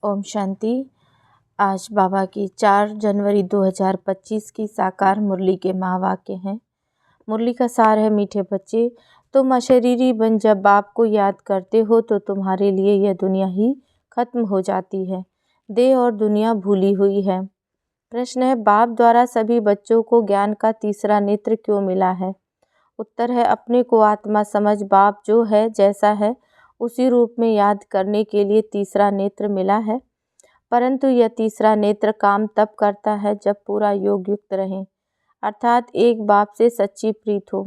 ओम शांति। आज बाबा की 4 जनवरी 2025 की साकार मुरली के महावाक्य हैं। मुरली का सार है, मीठे बच्चे, तुम अशरीरी बन जब बाप को याद करते हो तो तुम्हारे लिए यह दुनिया ही खत्म हो जाती है। देह और दुनिया भूली हुई है। प्रश्न है, बाप द्वारा सभी बच्चों को ज्ञान का तीसरा नेत्र क्यों मिला है? उत्तर है, अपने को आत्मा समझ बाप जो है जैसा है उसी रूप में याद करने के लिए तीसरा नेत्र मिला है। परंतु यह तीसरा नेत्र काम तब करता है जब पूरा योग युक्त रहे, अर्थात एक बाप से सच्ची प्रीत हो,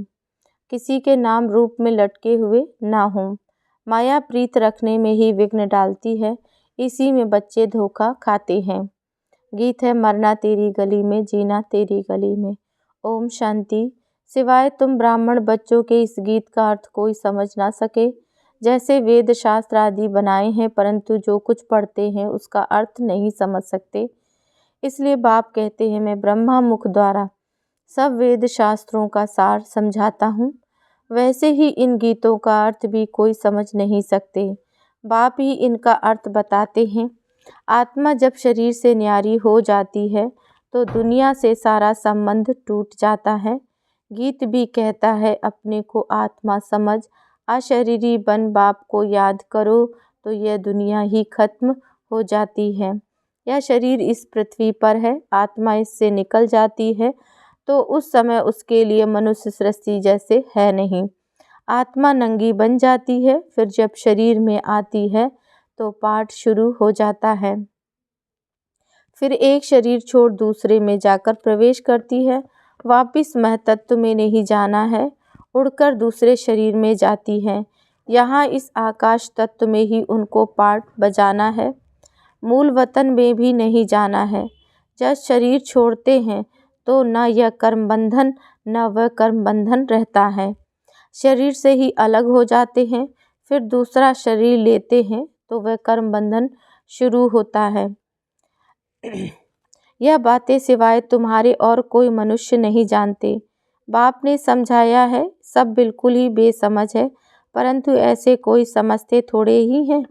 किसी के नाम रूप में लटके हुए ना हो। माया प्रीत रखने में ही विघ्न डालती है, इसी में बच्चे धोखा खाते हैं। गीत है, मरना तेरी गली में, जीना तेरी गली में। ओम शांति। सिवाय तुम ब्राह्मण बच्चों के इस गीत का अर्थ कोई समझ ना सके। जैसे वेद शास्त्र आदि बनाए हैं, परंतु जो कुछ पढ़ते हैं उसका अर्थ नहीं समझ सकते। इसलिए बाप कहते हैं, मैं ब्रह्मा मुख द्वारा सब वेद शास्त्रों का सार समझाता हूँ। वैसे ही इन गीतों का अर्थ भी कोई समझ नहीं सकते, बाप ही इनका अर्थ बताते हैं। आत्मा जब शरीर से न्यारी हो जाती है तो दुनिया से सारा संबंध टूट जाता है। गीत भी कहता है, अपने को आत्मा समझ अशरीरी बन बाप को याद करो तो यह दुनिया ही खत्म हो जाती है। यह शरीर इस पृथ्वी पर है, आत्मा इससे निकल जाती है तो उस समय उसके लिए मनुष्य सृष्टि जैसे है नहीं। आत्मा नंगी बन जाती है, फिर जब शरीर में आती है तो पाठ शुरू हो जाता है। फिर एक शरीर छोड़ दूसरे में जाकर प्रवेश करती है, वापिस महतत्व में नहीं जाना है, उड़कर दूसरे शरीर में जाती है। यहाँ इस आकाश तत्व में ही उनको पाठ बजाना है, मूल वतन में भी नहीं जाना है। जब शरीर छोड़ते हैं तो न यह कर्म बंधन न वह कर्म बंधन रहता है। शरीर से ही अलग हो जाते हैं, फिर दूसरा शरीर लेते हैं तो वह कर्म बंधन शुरू होता है। यह बातें सिवाय तुम्हारे और कोई मनुष्य नहीं जानते। बाप ने समझाया है, सब बिल्कुल ही बेसमझ है, परंतु ऐसे कोई समझते थोड़े ही हैं।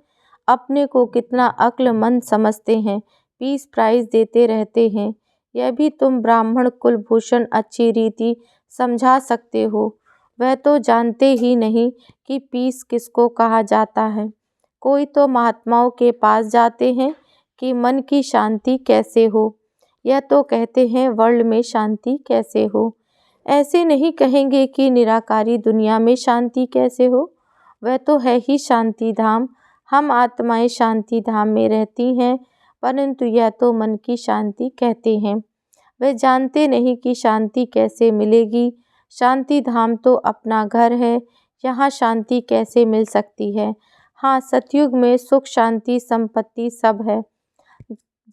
अपने को कितना अक्लमंद समझते हैं, पीस प्राइज देते रहते हैं। यह भी तुम ब्राह्मण कुलभूषण अच्छी रीति समझा सकते हो। वह तो जानते ही नहीं कि पीस किसको कहा जाता है। कोई तो महात्माओं के पास जाते हैं कि मन की शांति कैसे हो, यह तो कहते हैं वर्ल्ड में शांति कैसे हो। ऐसे नहीं कहेंगे कि निराकारी दुनिया में शांति कैसे हो, वह तो है ही शांति धाम। हम आत्माएं शांति धाम में रहती हैं, परंतु यह तो मन की शांति कहते हैं। वे जानते नहीं कि शांति कैसे मिलेगी। शांति धाम तो अपना घर है, यहाँ शांति कैसे मिल सकती है। हाँ, सतयुग में सुख शांति संपत्ति सब है,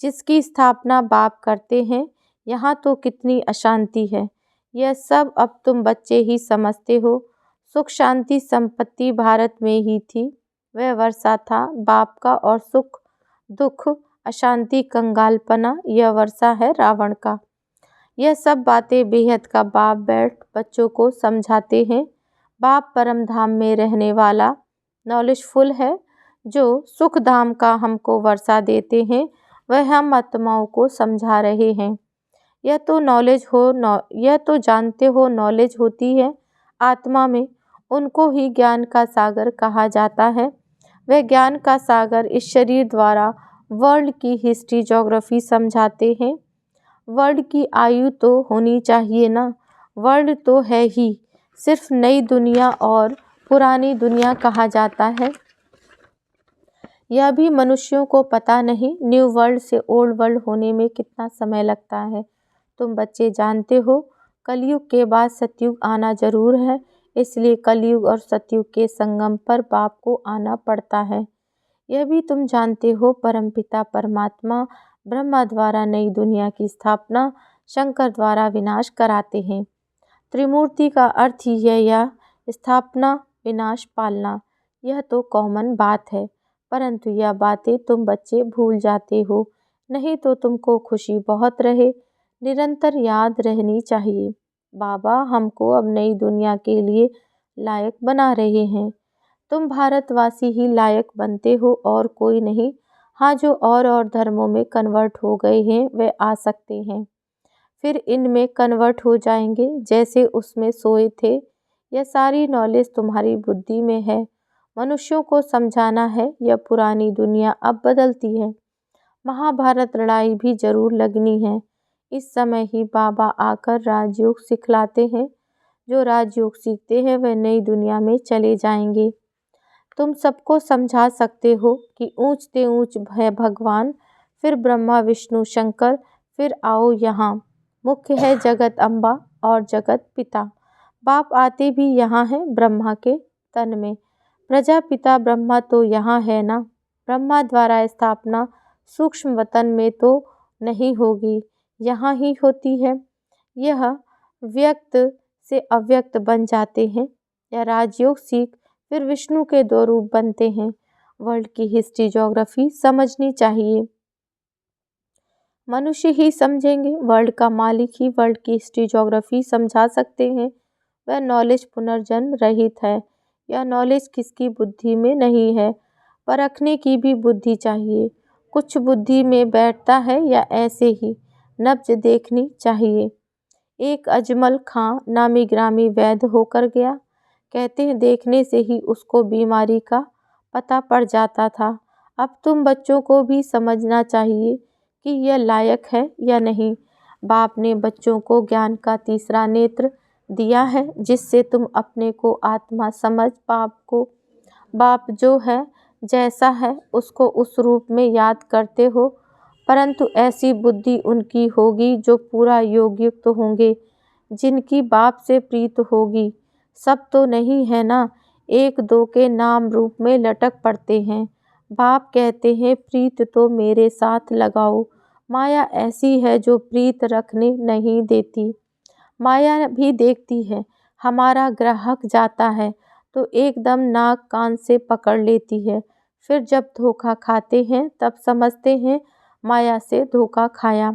जिसकी स्थापना बाप करते हैं। यहाँ तो कितनी अशांति है, यह सब अब तुम बच्चे ही समझते हो। सुख शांति संपत्ति भारत में ही थी, वह वर्षा था बाप का, और सुख दुख अशांति कंगालपना यह वर्षा है रावण का। यह सब बातें बेहद का बाप बैठ बच्चों को समझाते हैं। बाप परम धाम में रहने वाला नॉलेजफुल है, जो सुख धाम का हमको वर्षा देते हैं, वह हम आत्माओं को समझा रहे हैं। यह तो जानते हो नॉलेज होती है आत्मा में, उनको ही ज्ञान का सागर कहा जाता है। वह ज्ञान का सागर इस शरीर द्वारा वर्ल्ड की हिस्ट्री ज्योग्राफी समझाते हैं। वर्ल्ड की आयु तो होनी चाहिए ना, वर्ल्ड तो है ही, सिर्फ नई दुनिया और पुरानी दुनिया कहा जाता है। यह भी मनुष्यों को पता नहीं, न्यू वर्ल्ड से ओल्ड वर्ल्ड होने में कितना समय लगता है। तुम बच्चे जानते हो, कलयुग के बाद सतयुग आना जरूर है, इसलिए कलयुग और सतयुग के संगम पर बाप को आना पड़ता है। यह भी तुम जानते हो, परमपिता परमात्मा ब्रह्मा द्वारा नई दुनिया की स्थापना, शंकर द्वारा विनाश कराते हैं। त्रिमूर्ति का अर्थ ही है यह, स्थापना विनाश पालना। यह तो कॉमन बात है, परंतु यह बातें तुम बच्चे भूल जाते हो। नहीं तो तुमको खुशी बहुत रहे, निरंतर याद रहनी चाहिए, बाबा हमको अब नई दुनिया के लिए लायक बना रहे हैं। तुम भारतवासी ही लायक बनते हो और कोई नहीं। हाँ, जो और धर्मों में कन्वर्ट हो गए हैं वे आ सकते हैं, फिर इनमें कन्वर्ट हो जाएंगे जैसे उसमें सोए थे। यह सारी नॉलेज तुम्हारी बुद्धि में है। मनुष्यों को समझाना है यह पुरानी दुनिया अब बदलती है। महाभारत लड़ाई भी जरूर लगनी है। इस समय ही बाबा आकर राजयोग सिखलाते हैं। जो राजयोग सीखते हैं वे नई दुनिया में चले जाएंगे। तुम सबको समझा सकते हो कि ऊंच ते ऊंच है भगवान, फिर ब्रह्मा विष्णु शंकर, फिर आओ यहाँ। मुख्य है जगत अम्बा और जगत पिता। बाप आते भी यहाँ हैं ब्रह्मा के तन में। प्रजापिता ब्रह्मा तो यहाँ है ना। ब्रह्मा द्वारा स्थापना सूक्ष्म वतन में तो नहीं होगी, यहाँ ही होती है। यह व्यक्त से अव्यक्त बन जाते हैं। यह राजयोग सीख फिर विष्णु के 2 रूप बनते हैं। वर्ल्ड की हिस्ट्री ज्योग्राफी समझनी चाहिए। मनुष्य ही समझेंगे, वर्ल्ड का मालिक ही वर्ल्ड की हिस्ट्री ज्योग्राफी समझा सकते हैं। वह नॉलेज पुनर्जन्म रहित है। यह नॉलेज किसकी बुद्धि में नहीं है, परखने की भी बुद्धि चाहिए। कुछ बुद्धि में बैठता है या ऐसे ही नब्ज देखनी चाहिए। एक अजमल खां नामी ग्रामी वैद्य होकर गया। कहते हैं देखने से ही उसको बीमारी का पता पड़ जाता था। अब तुम बच्चों को भी समझना चाहिए कि यह लायक है या नहीं। बाप ने बच्चों को ज्ञान का तीसरा नेत्र दिया है जिससे तुम अपने को आत्मा समझ बाप जो है जैसा है उसको उस रूप में याद करते हो, परंतु ऐसी बुद्धि उनकी होगी जो पूरा योगयुक्त होंगे, जिनकी बाप से प्रीत होगी। सब तो नहीं है ना, 1-2 के नाम रूप में लटक पड़ते हैं। बाप कहते हैं प्रीत तो मेरे साथ लगाओ। माया ऐसी है जो प्रीत रखने नहीं देती। माया भी देखती है, हमारा ग्राहक जाता है तो एकदम नाक कान से पकड़ लेती है। फिर जब धोखा खाते हैं तब समझते हैं माया से धोखा खाया।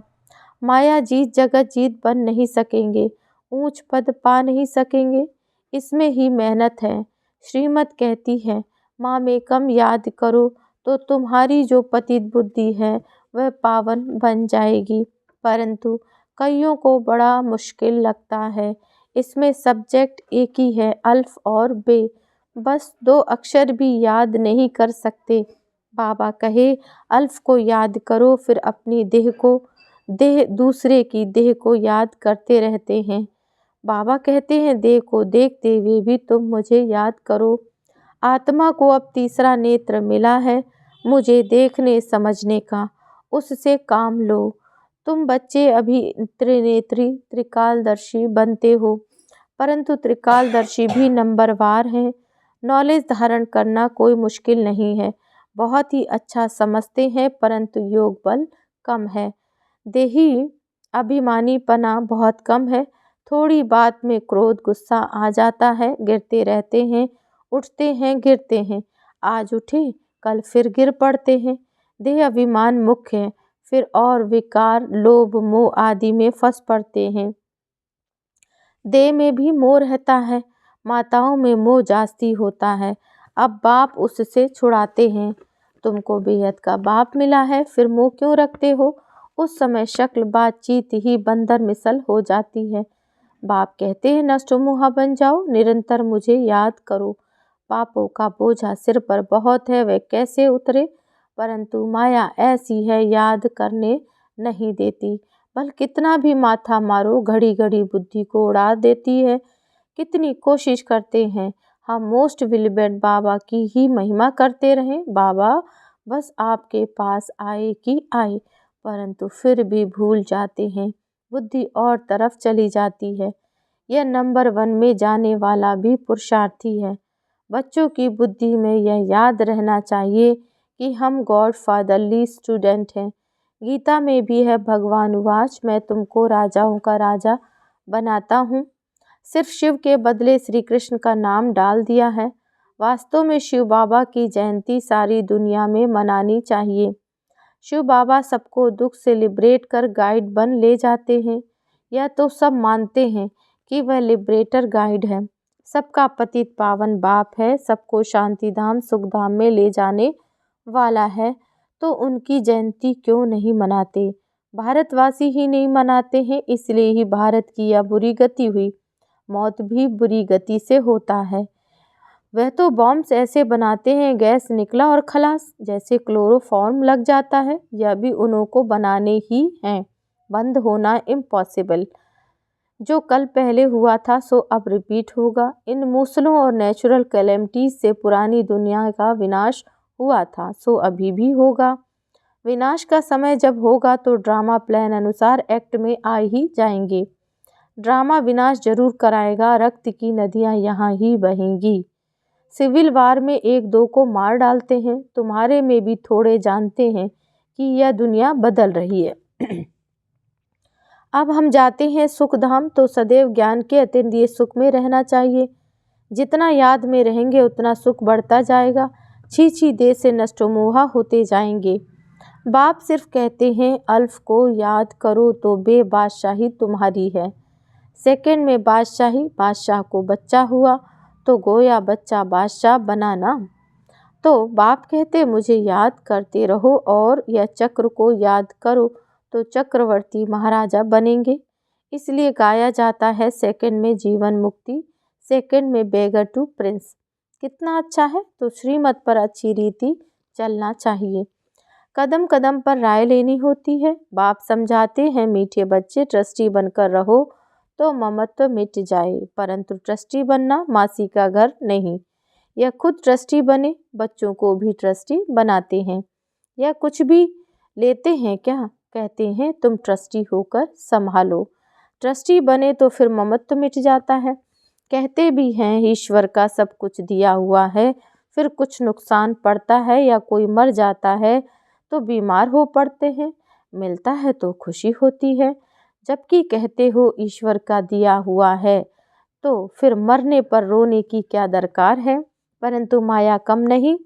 माया जीत जगत जीत बन नहीं सकेंगे, ऊंच पद पा नहीं सकेंगे। इसमें ही मेहनत है। श्रीमत कहती है मामेकम याद करो तो तुम्हारी जो पतित बुद्धि है वह पावन बन जाएगी। परंतु कईयों को बड़ा मुश्किल लगता है। इसमें सब्जेक्ट एक ही है, अल्फ और बे, बस 2 अक्षर भी याद नहीं कर सकते। बाबा कहे अल्फ को याद करो, फिर अपनी देह दूसरे की देह को याद करते रहते हैं। बाबा कहते हैं देह को देखते हुए भी तुम मुझे याद करो। आत्मा को अब तीसरा नेत्र मिला है मुझे देखने समझने का, उससे काम लो। तुम बच्चे अभी त्रिनेत्री त्रिकालदर्शी बनते हो, परंतु त्रिकालदर्शी भी नंबरवार हैं। नॉलेज धारण करना कोई मुश्किल नहीं है, बहुत ही अच्छा समझते हैं, परंतु योग बल कम है। देही अभिमानीपना बहुत कम है। थोड़ी बात में क्रोध गुस्सा आ जाता है, गिरते रहते हैं, उठते हैं गिरते हैं, आज उठे कल फिर गिर पड़ते हैं। देह अभिमान मुख्य है, फिर और विकार लोभ मोह आदि में फंस पड़ते हैं। देह में भी मोह रहता है, माताओं में मोह जास्ती होता है। अब बाप उससे छुड़ाते हैं। तुमको बेहद का बाप मिला है, फिर मोह क्यों रखते हो। उस समय शक्ल बातचीत ही बंदर मिसल हो जाती है। बाप कहते हैं नष्ट मुहा बन जाओ, निरंतर मुझे याद करो। पापों का बोझा सिर पर बहुत है, वह कैसे उतरे, परंतु माया ऐसी है याद करने नहीं देती। बल कितना भी माथा मारो घड़ी घड़ी बुद्धि को उड़ा देती है। कितनी कोशिश करते हैं हम मोस्ट विलिबेंट बाबा की ही महिमा करते रहें, बाबा बस आपके पास आए कि आए, परंतु फिर भी भूल जाते हैं, बुद्धि और तरफ चली जाती है। यह नंबर 1 में जाने वाला भी पुरुषार्थी है। बच्चों की बुद्धि में यह याद रहना चाहिए कि हम गॉड फादरली स्टूडेंट हैं। गीता में भी है भगवान उवाच मैं तुमको राजाओं का राजा बनाता हूँ। सिर्फ शिव के बदले श्री कृष्ण का नाम डाल दिया है। वास्तव में शिव बाबा की जयंती सारी दुनिया में मनानी चाहिए। शिव बाबा सबको दुख से लिबरेट कर गाइड बन ले जाते हैं। यह तो सब मानते हैं कि वह लिबरेटर गाइड है, सबका पतित पावन बाप है, सबको शांति धाम सुख धाम में ले जाने वाला है। तो उनकी जयंती क्यों नहीं मनाते? भारतवासी ही नहीं मनाते हैं, इसलिए ही भारत की यह बुरी गति हुई। मौत भी बुरी गति से होता है। वह तो बॉम्ब्स ऐसे बनाते हैं, गैस निकला और खलास, जैसे क्लोरोफॉर्म लग जाता है। यह भी उन्हों को बनाने ही हैं, बंद होना इम्पॉसिबल। जो कल पहले हुआ था सो अब रिपीट होगा। इन मूसलों और नेचुरल कैलेमिटीज से पुरानी दुनिया का विनाश हुआ था, सो अभी भी होगा। विनाश का समय जब होगा तो ड्रामा प्लान अनुसार एक्ट में आ ही जाएंगे। ड्रामा विनाश जरूर कराएगा, रक्त की नदियां यहाँ ही बहेंगी। सिविल वार में एक दो को मार डालते हैं, तुम्हारे में भी थोड़े जानते हैं कि यह दुनिया बदल रही है। अब हम जाते हैं सुखधाम, तो सदैव ज्ञान के अतीन्द्रिय सुख में रहना चाहिए। जितना याद में रहेंगे उतना सुख बढ़ता जाएगा। छी देह से नष्टोमोहा होते जाएंगे। बाप सिर्फ कहते हैं अल्फ को याद करो तो बेबादशाही तुम्हारी है। सेकंड में बादशाही, बादशाह को बच्चा हुआ तो गोया बच्चा बादशाह बनाना। तो बाप कहते मुझे याद करते रहो और यह चक्र को याद करो तो चक्रवर्ती महाराजा बनेंगे। इसलिए गाया जाता है सेकंड में जीवन मुक्ति, सेकंड में बेगर टू प्रिंस। कितना अच्छा है। तो श्रीमत पर अच्छी रीति चलना चाहिए। कदम कदम पर राय लेनी होती है। बाप समझाते हैं मीठे बच्चे, ट्रस्टी बनकर रहो तो ममत्व मिट जाए, परंतु ट्रस्टी बनना मासी का घर नहीं। यह खुद ट्रस्टी बने, बच्चों को भी ट्रस्टी बनाते हैं। यह कुछ भी लेते हैं क्या? कहते हैं तुम ट्रस्टी होकर संभालो। ट्रस्टी बने तो फिर ममत्व मिट जाता है। कहते भी हैं ईश्वर का सब कुछ दिया हुआ है, फिर कुछ नुकसान पड़ता है या कोई मर जाता है तो बीमार हो पड़ते हैं, मिलता है तो खुशी होती है। जबकि कहते हो ईश्वर का दिया हुआ है तो फिर मरने पर रोने की क्या दरकार है। परंतु माया कम नहीं,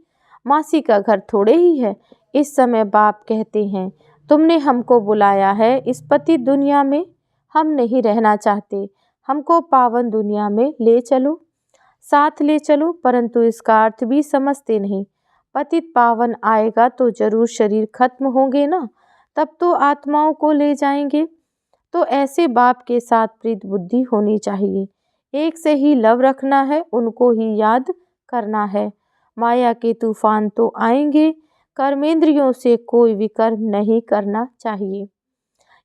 मासी का घर थोड़े ही है। इस समय बाप कहते हैं तुमने हमको बुलाया है इस पतित दुनिया में, हम नहीं रहना चाहते, हमको पावन दुनिया में ले चलो, साथ ले चलो। परंतु इसका अर्थ भी समझते नहीं। पतित पावन आएगा तो जरूर शरीर खत्म होंगे ना, तब तो आत्माओं को ले जाएंगे। तो ऐसे बाप के साथ प्रीत बुद्धि होनी चाहिए। एक से ही लव रखना है, उनको ही याद करना है। माया के तूफान तो आएंगे, कर्मेंद्रियों से कोई विकर्म नहीं करना चाहिए।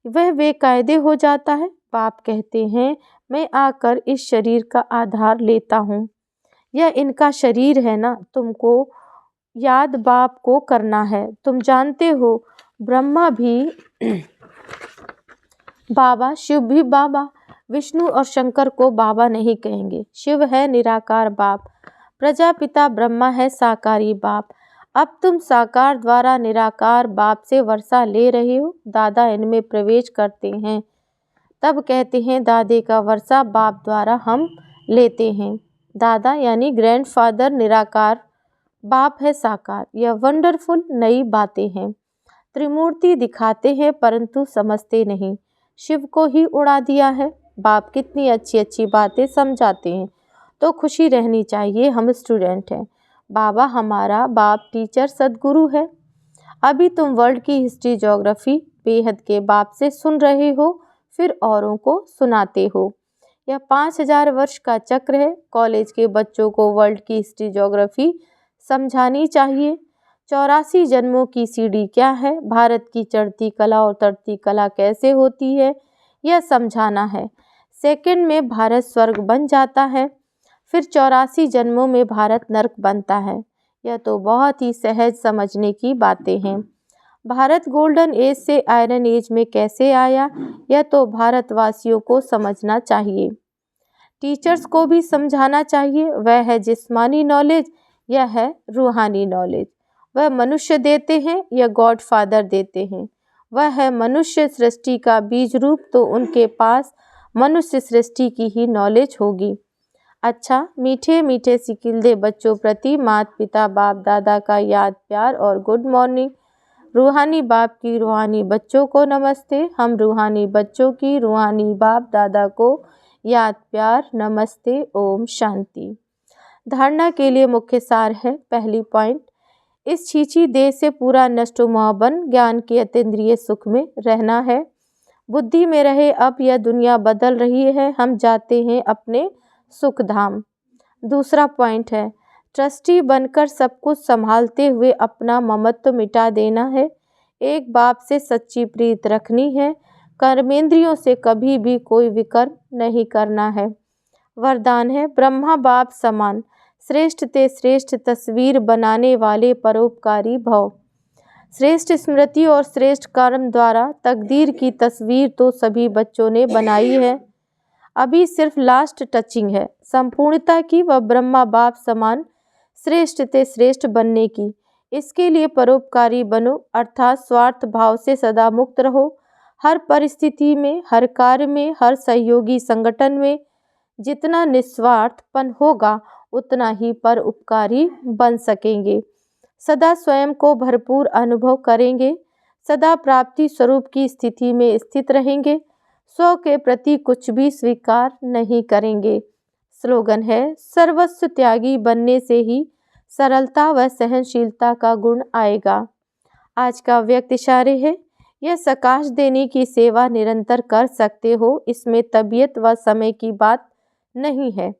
वह बेकायदे हो जाता है। बाप कहते हैं मैं आकर इस शरीर का आधार लेता हूँ। यह इनका शरीर है ना, तुमको याद बाप को करना है। तुम जानते हो ब्रह्मा भी बाबा, शिव भी बाबा। विष्णु और शंकर को बाबा नहीं कहेंगे। शिव है निराकार बाप, प्रजापिता ब्रह्मा है साकारी बाप। अब तुम साकार द्वारा निराकार बाप से वर्षा ले रहे हो। दादा इनमें प्रवेश करते हैं, तब कहते हैं दादे का वर्षा बाप द्वारा हम लेते हैं। दादा यानी ग्रैंडफादर निराकार, बाप है साकार। यह वंडरफुल नई बातें हैं। त्रिमूर्ति दिखाते हैं परंतु समझते नहीं। शिव को ही उड़ा दिया है। बाप कितनी अच्छी अच्छी बातें समझाते हैं, तो खुशी रहनी चाहिए। हम स्टूडेंट हैं, बाबा हमारा बाप टीचर सदगुरु है। अभी तुम वर्ल्ड की हिस्ट्री ज्योग्राफी बेहद के बाप से सुन रहे हो, फिर औरों को सुनाते हो। यह 5000 वर्ष का चक्र है। कॉलेज के बच्चों को वर्ल्ड की हिस्ट्री ज्योग्राफी समझानी चाहिए। 84 जन्मों की सीढ़ी क्या है, भारत की चढ़ती कला और उतरती कला कैसे होती है, यह समझाना है। सेकंड में भारत स्वर्ग बन जाता है, फिर 84 जन्मों में भारत नरक बनता है। यह तो बहुत ही सहज समझने की बातें हैं। भारत गोल्डन एज से आयरन एज में कैसे आया, यह तो भारतवासियों को समझना चाहिए। टीचर्स को भी समझाना चाहिए। वह है जिस्मानी नॉलेज, यह है रूहानी नॉलेज। वह मनुष्य देते हैं, यह गॉड फादर देते हैं। वह है मनुष्य सृष्टि का बीज रूप, तो उनके पास मनुष्य सृष्टि की ही नॉलेज होगी। अच्छा, मीठे मीठे सिकिल्दे बच्चों प्रति माता पिता बाप दादा का याद प्यार और गुड मॉर्निंग। रूहानी बाप की रूहानी बच्चों को नमस्ते। हम रूहानी बच्चों की रूहानी बाप दादा को याद प्यार नमस्ते। ओम शांति। धारणा के लिए मुख्य सार है। पहली पॉइंट, इस छीछी देह से पूरा नष्टोमोहन ज्ञान के अतीन्द्रिय सुख में रहना है। बुद्धि में रहे अब यह दुनिया बदल रही है, हम जाते हैं अपने सुख धाम। दूसरा पॉइंट है, ट्रस्टी बनकर सब कुछ संभालते हुए अपना ममत्व मिटा देना है। एक बाप से सच्ची प्रीत रखनी है। कर्मेंद्रियों से कभी भी कोई विकर्म नहीं करना है। वरदान है, ब्रह्मा बाप समान श्रेष्ठ ते श्रेष्ठ तस्वीर बनाने वाले परोपकारी भव। श्रेष्ठ स्मृति और श्रेष्ठ कर्म द्वारा तकदीर की तस्वीर तो सभी बच्चों ने बनाई है, अभी सिर्फ लास्ट टचिंग है संपूर्णता की व ब्रह्मा बाप समान श्रेष्ठ ते श्रेष्ठ बनने की। इसके लिए परोपकारी बनो, अर्थात स्वार्थ भाव से सदा मुक्त रहो। हर परिस्थिति में, हर कार्य में, हर सहयोगी संगठन में जितना निस्वार्थपन होगा उतना ही परोपकारी बन सकेंगे। सदा स्वयं को भरपूर अनुभव करेंगे, सदा प्राप्ति स्वरूप की स्थिति में स्थित रहेंगे, स्व के प्रति कुछ भी स्वीकार नहीं करेंगे। स्लोगन है, सर्वस्व त्यागी बनने से ही सरलता व सहनशीलता का गुण आएगा। आज का व्यक्त इशारे है, यह सकाश देने की सेवा निरंतर कर सकते हो, इसमें तबीयत व समय की बात नहीं है।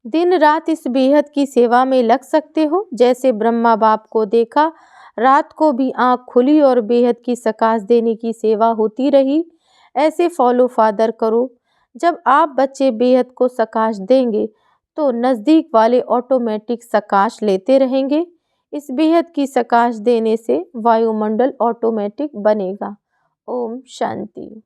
दिन रात इस बेहद की सेवा में लग सकते हो। जैसे ब्रह्मा बाप को देखा, रात को भी आँख खुली और बेहद की सकाश देने की सेवा होती रही। ऐसे फॉलो फादर करो। जब आप बच्चे बेहद को सकाश देंगे तो नज़दीक वाले ऑटोमेटिक सकाश लेते रहेंगे। इस बेहद की सकाश देने से वायुमंडल ऑटोमेटिक बनेगा। ओम शांति।